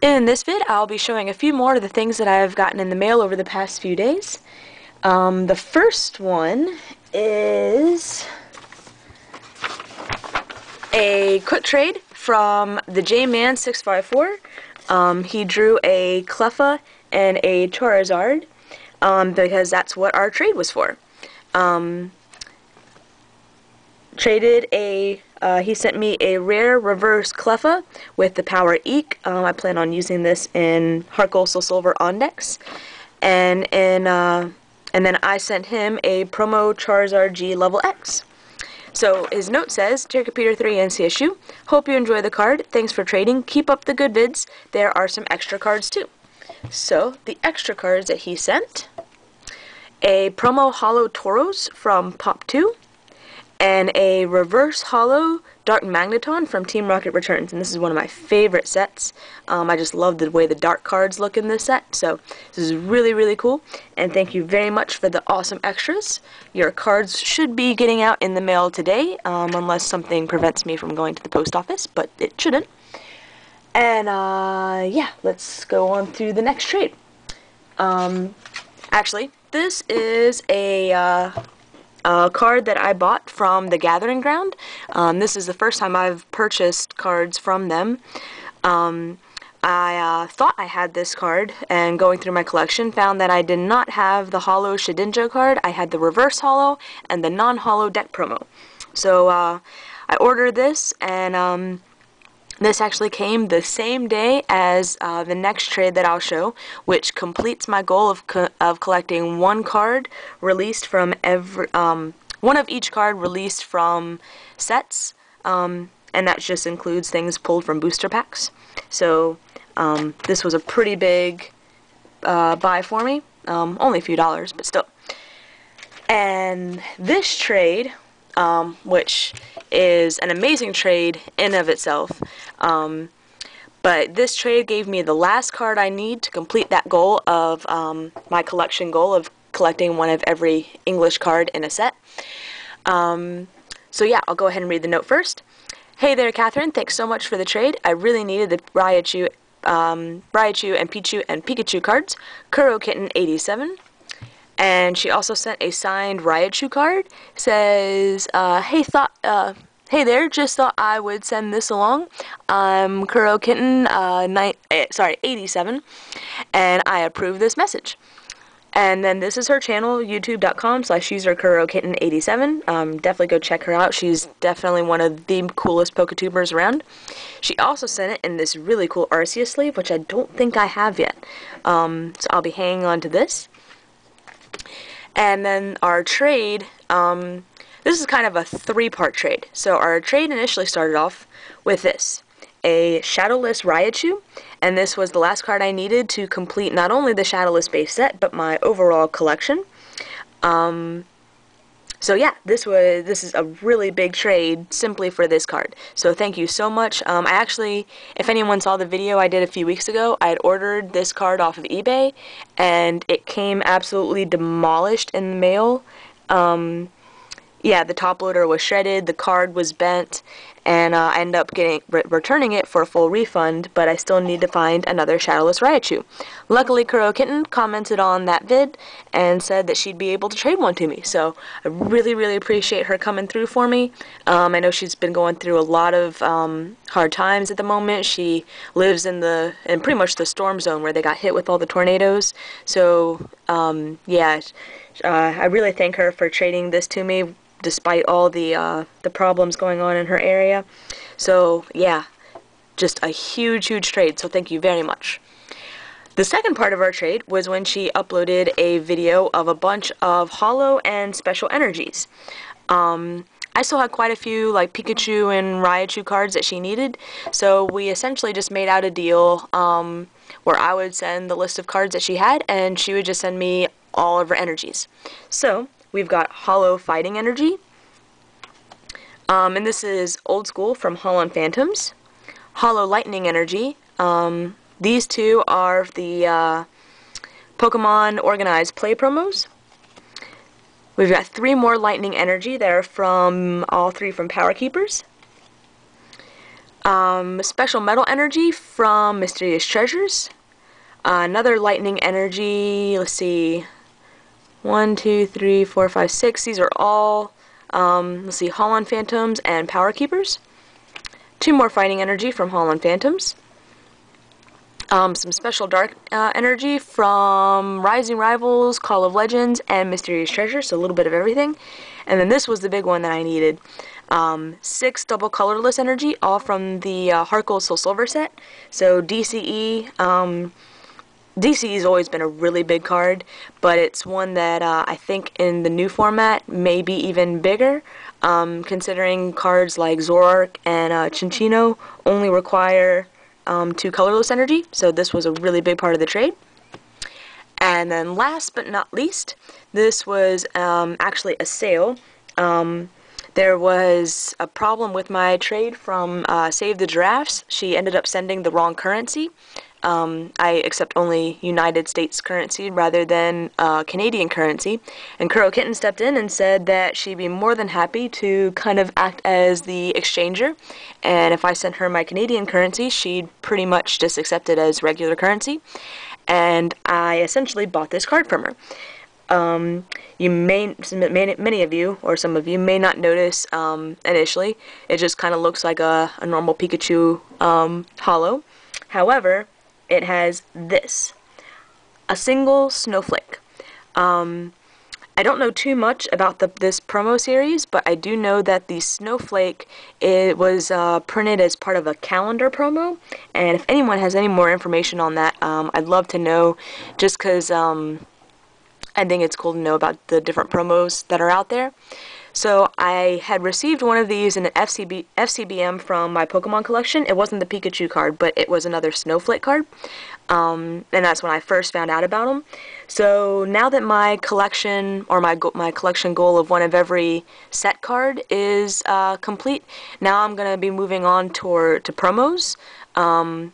In this vid, I'll be showing a few more of the things that I've gotten in the mail over the past few days. The first one is a quick trade from TheJman654. He drew a Cleffa and a Charizard because that's what our trade was for. He sent me a rare reverse Cleffa with the power Eek. I plan on using this in Heart Gold Soul Silver Ondex. And then I sent him a promo Charizard G level X. So his note says, Dear Computer 3 and CSU, hope you enjoy the card. Thanks for trading. Keep up the good vids. There are some extra cards too. So the extra cards that he sent, a promo Holo Tauros from Pop 2, and a reverse holo Dark Magneton from Team Rocket Returns, and this is one of my favorite sets. I just love the way the dark cards look in this set, so this is really, really cool, and thank you very much for the awesome extras. Your cards should be getting out in the mail today, unless something prevents me from going to the post office, but it shouldn't. And yeah, let's go on through the next trade. Actually, this is a card that I bought from the Gathering Ground. This is the first time I've purchased cards from them. I thought I had this card, and going through my collection found that I did not have the Holo Shedinja card. I had the reverse holo and the non-holo deck promo. So I ordered this, and this actually came the same day as the next trade that I'll show, which completes my goal of collecting one card released from one of each card released from sets, and that just includes things pulled from booster packs. So this was a pretty big buy for me, only a few dollars, but still. And this trade, which is an amazing trade in of itself, but this trade gave me the last card I need to complete that goal of my collection goal of collecting one of every English card in a set. So yeah, I'll go ahead and read the note first. Hey there, Catherine. Thanks so much for the trade. I really needed the Raichu and Pichu and Pikachu cards. kurrokitten87. And she also sent a signed Raichu card. Says, hey there, just thought I would send this along. I'm kurrokitten87, and I approve this message. And then this is her channel, youtube.com/user kurrokitten87. Definitely go check her out. She's definitely one of the coolest Poketubers around. She also sent it in this really cool Arceus sleeve, which I don't think I have yet. So I'll be hanging on to this. And then our trade, this is kind of a three-part trade. So our trade initially started off with this, a Shadowless Raichu, and this was the last card I needed to complete not only the Shadowless base set, but my overall collection. So yeah, this is a really big trade simply for this card. So thank you so much. I actually, if anyone saw the video I did a few weeks ago, I had ordered this card off of eBay, and it came absolutely demolished in the mail. Yeah, the top loader was shredded, the card was bent, and I ended up returning it for a full refund, but I still need to find another Shadowless Raichu. Luckily, Kurrokitten commented on that vid and said that she'd be able to trade one to me, so I really, really appreciate her coming through for me. I know she's been going through a lot of hard times at the moment. She lives in pretty much the storm zone where they got hit with all the tornadoes, so yeah, I really thank her for trading this to me, despite all the problems going on in her area. So yeah, just a huge, huge trade, so thank you very much. The second part of our trade was when she uploaded a video of a bunch of holo and special energies. I still had quite a few like Pikachu and Raichu cards that she needed, so we essentially just made out a deal where I would send the list of cards that she had, and she would just send me all of her energies. So we've got Holo Fighting Energy, and this is old school from Hollow Phantoms. Holo Lightning Energy. These two are the Pokemon Organized Play promos. We've got 3 more Lightning Energy. They're from all 3 from Power Keepers. Special metal energy from Mysterious Treasures. Another lightning energy, let's see, 1, 2, 3, 4, 5, 6. These are all, let's see, Holland Phantoms and Power Keepers. 2 more fighting energy from Holland Phantoms. Some special dark energy from Rising Rivals, Call of Legends, and Mysterious Treasures, so a little bit of everything. And then this was the big one that I needed. 6 double colorless energy, all from the Heart Gold Soul Silver set. So DCE, DCE's always been a really big card, but it's one that I think in the new format may be even bigger, considering cards like Zorark and Chinchino only require 2 colorless energy, so this was a really big part of the trade. And then last but not least, this was actually a sale. There was a problem with my trade from Save the Giraffes. She ended up sending the wrong currency. I accept only United States currency rather than Canadian currency. And Kurrokitten stepped in and said that she'd be more than happy to kind of act as the exchanger. And if I sent her my Canadian currency, she'd pretty much just accept it as regular currency. And I essentially bought this card from her. Many of you, or some of you, may not notice initially. It just kind of looks like a normal Pikachu holo. However, it has this, a single snowflake. I don't know too much about this promo series, but I do know that the snowflake, it was printed as part of a calendar promo, and if anyone has any more information on that, I'd love to know, just because I think it's cool to know about the different promos that are out there. So I had received one of these in an FCBM from my Pokemon collection. It wasn't the Pikachu card, but it was another Snowflake card. And that's when I first found out about them. So now that my collection, or my collection goal of one of every set card is complete, now I'm going to be moving on to promos,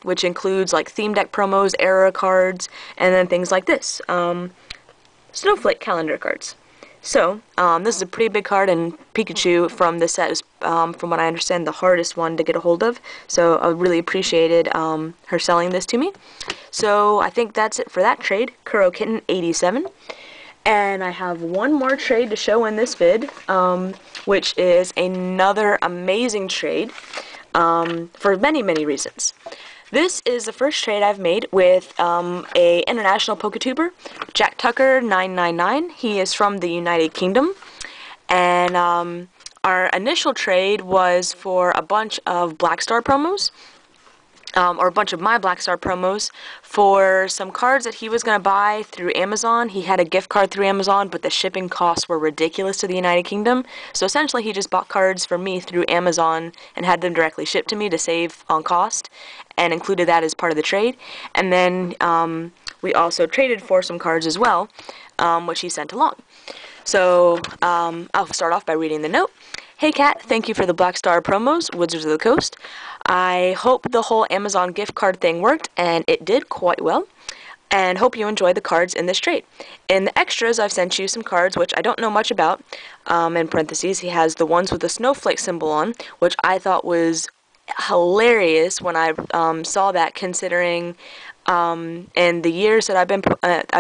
which includes like theme deck promos, era cards, and then things like this. Snowflake calendar cards. So, this is a pretty big card, and Pikachu from this set is, from what I understand, the hardest one to get a hold of. So, I really appreciated her selling this to me. So, I think that's it for that trade, kurrokitten87. And I have one more trade to show in this vid, which is another amazing trade for many, many reasons. This is the first trade I've made with a international Poketuber, jacktucker999. He is from the United Kingdom, and our initial trade was for a bunch of Black Star promos, or a bunch of my Black Star promos for some cards that he was going to buy through Amazon. He had a gift card through Amazon, but the shipping costs were ridiculous to the United Kingdom. So essentially he just bought cards for me through Amazon and had them directly shipped to me to save on cost, and included that as part of the trade. And then we also traded for some cards as well, which he sent along. So I'll start off by reading the note. Hey Kat, thank you for the Black Star promos, Wizards of the Coast. I hope the whole Amazon gift card thing worked, and it did quite well. And hope you enjoyed the cards in this trade. In the extras, I've sent you some cards which I don't know much about. In parentheses, he has the ones with the snowflake symbol on, which I thought was hilarious when I saw that, considering in the years that I've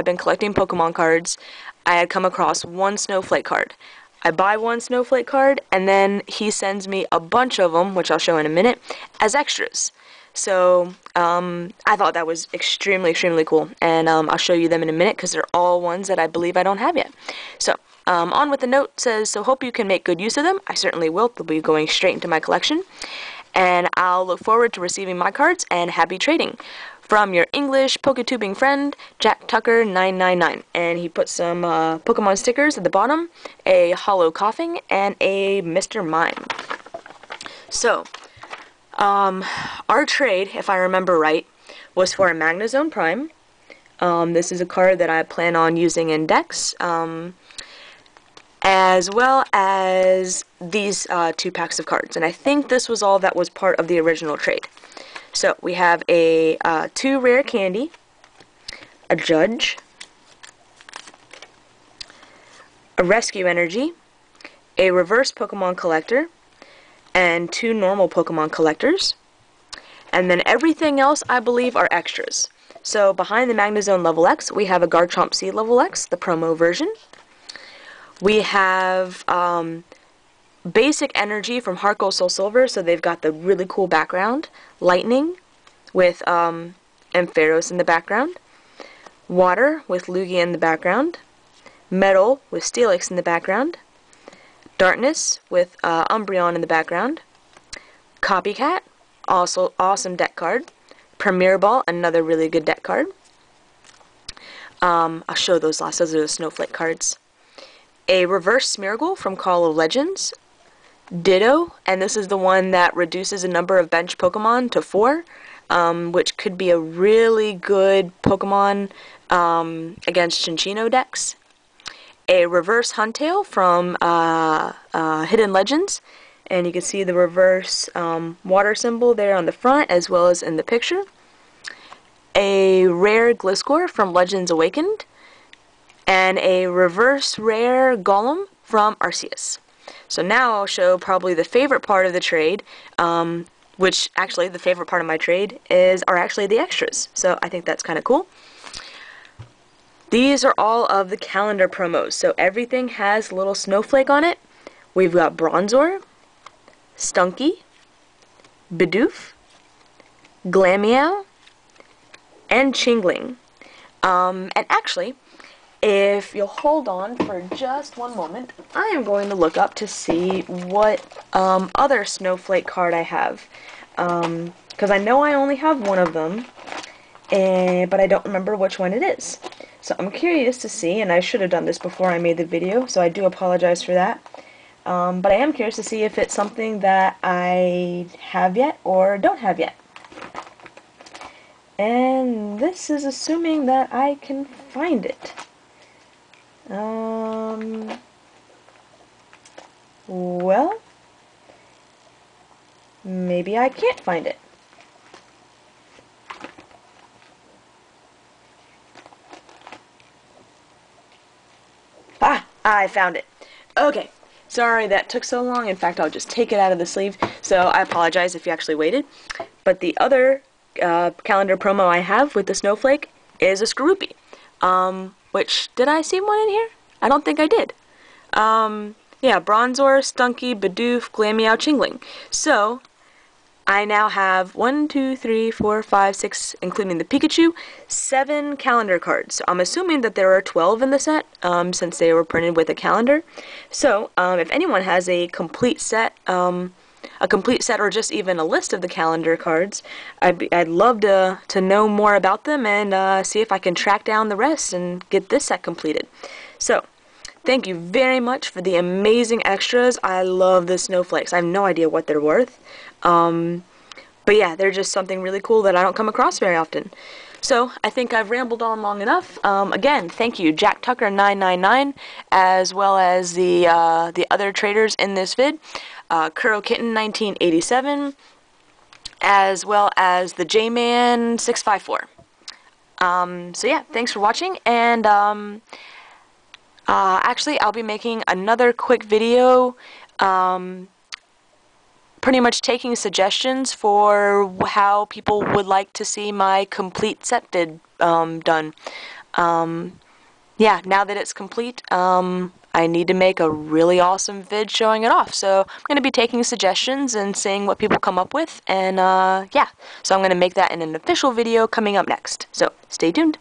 been collecting Pokemon cards, I had come across one snowflake card. I buy one snowflake card, and then he sends me a bunch of them, which I'll show in a minute, as extras. So I thought that was extremely, extremely cool, and I'll show you them in a minute because they're all ones that I believe I don't have yet. So on with the note says, so hope you can make good use of them. I certainly will. They'll be going straight into my collection, and I'll look forward to receiving my cards, and happy trading. From your English Poketubing friend, jacktucker999. And he put some Pokemon stickers at the bottom, a holo coughing, and a Mr. Mime. So, our trade, if I remember right, was for a Magnezone Prime. This is a card that I plan on using in decks, as well as these 2 packs of cards. And I think this was all that was part of the original trade. So we have a 2 rare candy, a Judge, a Rescue Energy, a reverse Pokemon Collector, and 2 normal Pokemon Collectors. And then everything else, I believe, are extras. So behind the Magnezone Level X, we have a Garchomp C Level X, the promo version. We have Basic Energy from Heart Gold Soul Silver, so they've got the really cool background. Lightning with Ampharos in the background. Water with Lugia in the background. Metal with Steelix in the background. Darkness with Umbreon in the background. Copycat, also awesome deck card. Premier Ball, another really good deck card. I'll show those last, those are the Snowflake cards. A Reverse Smeargle from Call of Legends. Ditto, and this is the one that reduces the number of bench Pokemon to 4, which could be a really good Pokemon against Cinccino decks. A Reverse Huntail from Hidden Legends, and you can see the reverse water symbol there on the front as well as in the picture. A Rare Gliscor from Legends Awakened, and a Reverse Rare Golem from Arceus. So now I'll show probably the favorite part of the trade, which actually the favorite part of my trade are actually the extras. So I think that's kind of cool. These are all of the calendar promos, so everything has a little snowflake on it. We've got Bronzor, Stunky, Bidoof, Glameow, and Chingling. And actually, if you'll hold on for just one moment, I am going to look up to see what other snowflake card I have. Because I know I only have one of them, but I don't remember which one it is. So I'm curious to see, and I should have done this before I made the video, so I do apologize for that. But I am curious to see if it's something that I have yet or don't have yet. And this is assuming that I can find it. Well, maybe I can't find it. Ah, I found it. Okay, sorry that took so long. In fact, I'll just take it out of the sleeve, so I apologize if you actually waited. But the other calendar promo I have with the snowflake is a Skorupi. Which, did I see one in here? I don't think I did. Yeah, Bronzor, Stunky, Bidoof, Glameow, Chingling. So, I now have 1, 2, 3, 4, 5, 6, including the Pikachu, 7 calendar cards. So I'm assuming that there are 12 in the set, since they were printed with a calendar. So, if anyone has a complete set or just even a list of the calendar cards, I'd love to know more about them and see if I can track down the rest and get this set completed. So, thank you very much for the amazing extras. I love the snowflakes. I have no idea what they're worth. But yeah, they're just something really cool that I don't come across very often. So, I think I've rambled on long enough. Again, thank you, jacktucker999, as well as the other traders in this vid. kurrokitten87, as well as TheJman654. So yeah, thanks for watching, and actually I'll be making another quick video pretty much taking suggestions for how people would like to see my complete set vid done. Yeah, now that it's complete, I need to make a really awesome vid showing it off. So I'm going to be taking suggestions and seeing what people come up with, and yeah, so I'm going to make that in an official video coming up next. So stay tuned.